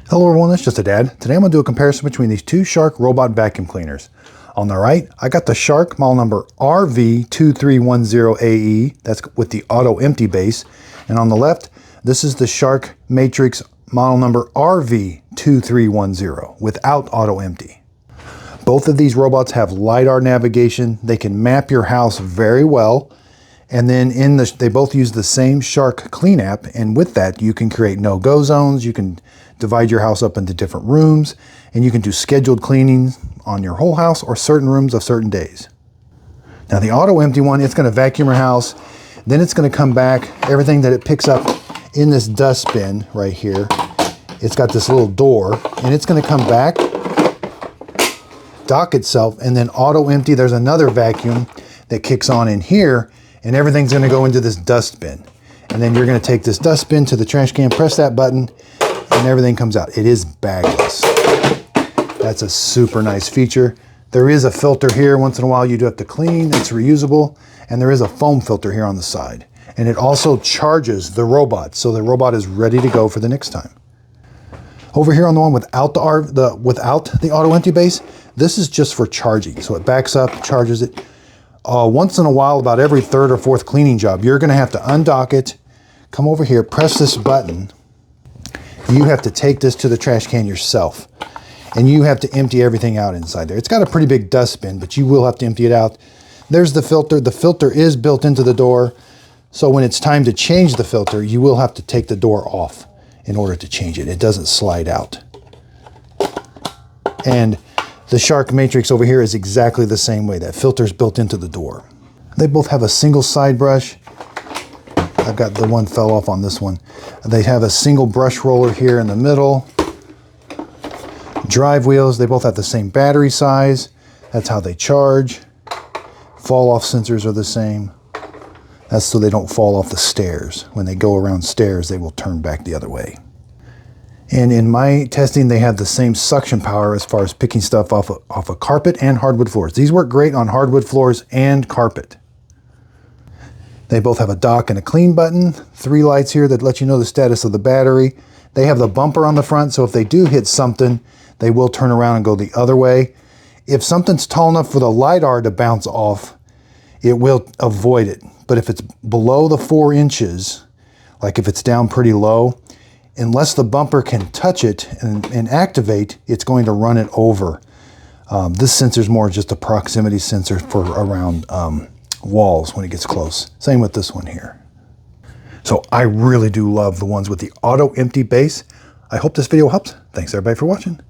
Hello everyone, it's just a dad. Today I'm going to do a comparison between these two Shark robot vacuum cleaners. On the right, I got the Shark model number RV2310AE, that's with the auto empty base. And on the left, this is the Shark Matrix model number RV2310 without auto empty. Both of these robots have LiDAR navigation. They can map your house very well. And then they both use the same Shark Clean app, and with that you can create no-go zones, you can divide your house up into different rooms, and you can do scheduled cleaning on your whole house or certain rooms of certain days. Now the auto empty one, it's going to vacuum your house, then it's going to come back, everything that it picks up in this dustbin right here, it's got this little door, and it's going to come back, dock itself, and then auto empty, there's another vacuum that kicks on in here, and everything's going to go into this dustbin. And then you're going to take this dustbin to the trash can, press that button, and everything comes out. It is bagless. That's a super nice feature. There is a filter here. Once in a while you do have to clean. It's reusable. And there is a foam filter here on the side. And it also charges the robot, so the robot is ready to go for the next time. Over here on the one without the auto empty base, this is just for charging. So it backs up, charges it. Once in a while, about every third or fourth cleaning job, you're going to have to undock it, come over here, press this button. You have to take this to the trash can yourself, and you have to empty everything out inside there. It's got a pretty big dustbin, but you will have to empty it out. There's the filter. The filter is built into the door, so when it's time to change the filter, you will have to take the door off in order to change it. It doesn't slide out. And the Shark Matrix over here is exactly the same way. That filter is built into the door. They both have a single side brush. I've got the one fell off on this one. They have a single brush roller here in the middle. Drive wheels, they both have the same battery size. That's how they charge. Fall off sensors are the same. That's so they don't fall off the stairs. When they go around stairs, they will turn back the other way. And in my testing, they have the same suction power as far as picking stuff off of carpet and hardwood floors. These work great on hardwood floors and carpet. They both have a dock and a clean button, 3 lights here that let you know the status of the battery. They have the bumper on the front, so if they do hit something, they will turn around and go the other way. If something's tall enough for the LiDAR to bounce off, it will avoid it. But if it's below the 4 inches, like if it's down pretty low, unless the bumper can touch it and activate, it's going to run it over. This sensor is more just a proximity sensor for around walls when it gets close. Same with this one here. So I really do love the ones with the auto empty base. I hope this video helps. Thanks everybody for watching.